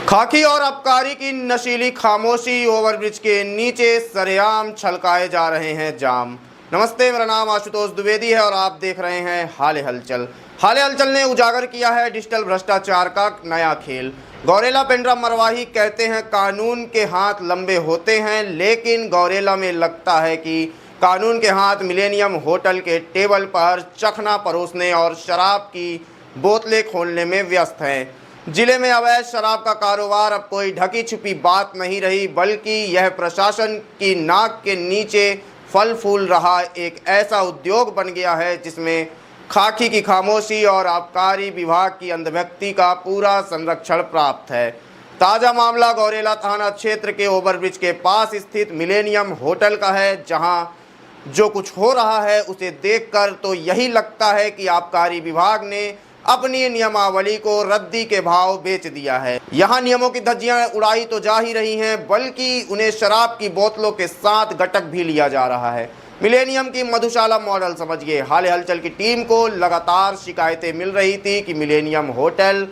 खाकी और आबकारी की नशीली खामोशी, ओवरब्रिज के नीचे सरेआम छलकाए जा रहे हैं जाम। नमस्ते, मेरा नाम आशुतोष द्विवेदी है और आप देख रहे हैं हाले हलचल। हाले हलचल ने उजागर किया है डिजिटल भ्रष्टाचार का नया खेल। गौरेला पेंड्रा मरवाही कहते हैं कानून के हाथ लंबे होते हैं, लेकिन गौरेला में लगता है कि कानून के हाथ मिलेनियम होटल के टेबल पर चखना परोसने और शराब की बोतलें खोलने में व्यस्त हैं। जिले में अवैध शराब का कारोबार अब कोई ढकी छुपी बात नहीं रही, बल्कि यह प्रशासन की नाक के नीचे फल फूल रहा एक ऐसा उद्योग बन गया है जिसमें खाकी की खामोशी और आबकारी विभाग की अंधभक्ति का पूरा संरक्षण प्राप्त है। ताज़ा मामला गौरेला थाना क्षेत्र के ओवरब्रिज के पास स्थित मिलेनियम होटल का है, जहां जो कुछ हो रहा है उसे देखकर तो यही लगता है कि आबकारी विभाग ने अपनी नियमावली को रद्दी के भाव बेच दिया है। यहाँ नियमों की धज्जियां उड़ाई तो जा ही रही हैं, बल्कि उन्हें शराब की बोतलों के साथ गटक भी लिया जा रहा है। मिलेनियम की मधुशाला मॉडल समझिए। हाले हलचल की टीम को लगातार शिकायतें मिल रही थी कि मिलेनियम होटल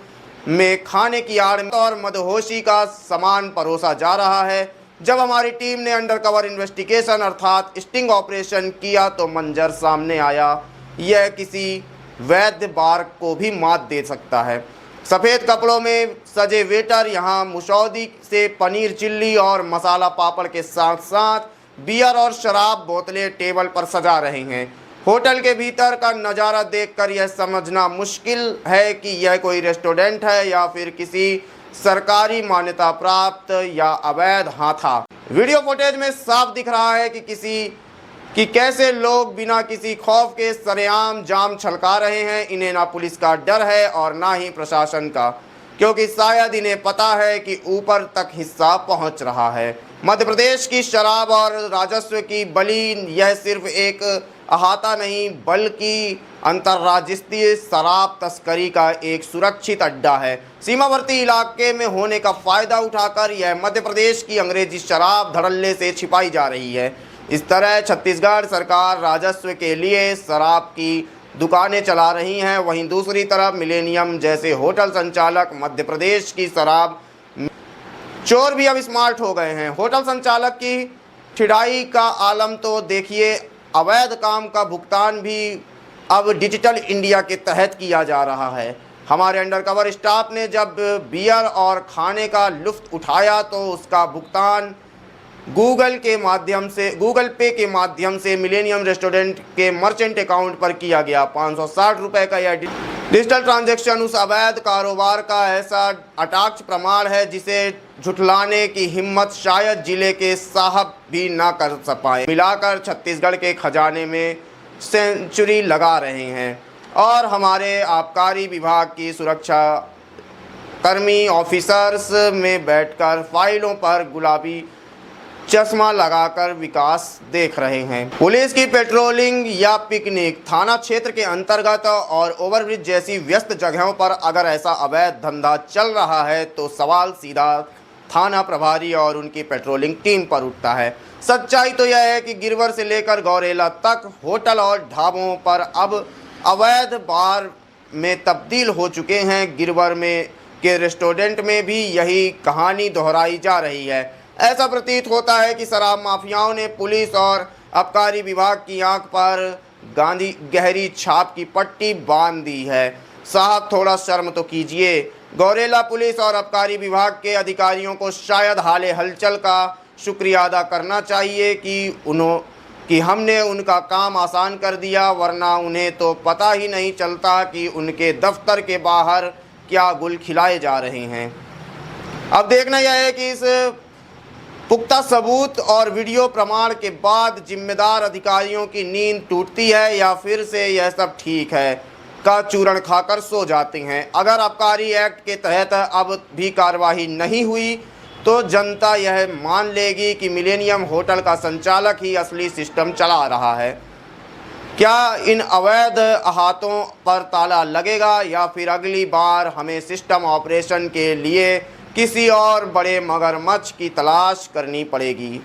में खाने की आड़ और मदहोशी का सामान परोसा जा रहा है। जब हमारी टीम ने अंडरकवर इन्वेस्टिगेशन अर्थात स्टिंग ऑपरेशन किया तो मंजर सामने आया। यह किसी वैद्य बार को भी मात दे सकता है। सफ़ेद कपड़ों में सजे वेटर यहाँ मुशौदी से पनीर चिल्ली और मसाला पापड़ के साथ साथ बियर और शराब बोतलें टेबल पर सजा रहे हैं। होटल के भीतर का नज़ारा देखकर यह समझना मुश्किल है कि यह कोई रेस्टोरेंट है या फिर किसी सरकारी मान्यता प्राप्त या अवैध हाथा। वीडियो फुटेज में साफ दिख रहा है कि कैसे लोग बिना किसी खौफ के सरेआम जाम छलका रहे हैं। इन्हें ना पुलिस का डर है और ना ही प्रशासन का, क्योंकि शायद इन्हें पता है कि ऊपर तक हिस्सा पहुंच रहा है। मध्य प्रदेश की शराब और राजस्व की बलि यह सिर्फ एक अहाता नहीं, बल्कि अंतर्राज्यीय शराब तस्करी का एक सुरक्षित अड्डा है। सीमावर्ती इलाके में होने का फायदा उठाकर यह मध्य प्रदेश की अंग्रेजी शराब धड़ल्ले से छिपाई जा रही है। इस तरह छत्तीसगढ़ सरकार राजस्व के लिए शराब की दुकानें चला रही हैं, वहीं दूसरी तरफ मिलेनियम जैसे होटल संचालक मध्य प्रदेश की शराब चोर भी अब स्मार्ट हो गए हैं। होटल संचालक की ठिड़ाई का आलम तो देखिए, अवैध काम का भुगतान भी अब डिजिटल इंडिया के तहत किया जा रहा है। हमारे अंडरकवर स्टाफ ने जब बियर और खाने का लुत्फ उठाया तो उसका भुगतान गूगल पे के माध्यम से मिलेनियम रेस्टोरेंट के मर्चेंट अकाउंट पर किया गया। 560 रुपये का यह डिजिटल ट्रांजैक्शन उस अवैध कारोबार का ऐसा अटाक्ष प्रमाण है जिसे झुठलाने की हिम्मत शायद जिले के साहब भी ना कर पाए। मिलाकर छत्तीसगढ़ के खजाने में सेंचुरी लगा रहे हैं और हमारे आबकारी विभाग की सुरक्षा कर्मी ऑफिसर्स में बैठकर फाइलों पर गुलाबी चश्मा लगाकर विकास देख रहे हैं। पुलिस की पेट्रोलिंग या पिकनिक थाना क्षेत्र के अंतर्गत और ओवरब्रिज जैसी व्यस्त जगहों पर अगर ऐसा अवैध धंधा चल रहा है तो सवाल सीधा थाना प्रभारी और उनकी पेट्रोलिंग टीम पर उठता है। सच्चाई तो यह है कि गिरवर से लेकर गौरेला तक होटल और ढाबों पर अब अवैध बार में तब्दील हो चुके हैं। गिरवर में के रेस्टोरेंट में भी यही कहानी दोहराई जा रही है। ऐसा प्रतीत होता है कि शराब माफियाओं ने पुलिस और आबकारी विभाग की आंख पर गहरी छाप की पट्टी बांध दी है। साहब थोड़ा शर्म तो कीजिए। गौरेला पुलिस और आबकारी विभाग के अधिकारियों को शायद हाले हलचल का शुक्रिया अदा करना चाहिए कि हमने उनका काम आसान कर दिया, वरना उन्हें तो पता ही नहीं चलता कि उनके दफ्तर के बाहर क्या गुल खिलाए जा रहे हैं। अब देखना यह है कि इस पुख्ता सबूत और वीडियो प्रमाण के बाद जिम्मेदार अधिकारियों की नींद टूटती है या फिर से यह सब ठीक है का चूरण खाकर सो जाते हैं। अगर आबकारी एक्ट के तहत अब भी कार्रवाई नहीं हुई तो जनता यह मान लेगी कि मिलेनियम होटल का संचालक ही असली सिस्टम चला रहा है। क्या इन अवैध अहातों पर ताला लगेगा या फिर अगली बार हमें सिस्टम ऑपरेशन के लिए किसी और बड़े मगरमच्छ की तलाश करनी पड़ेगी।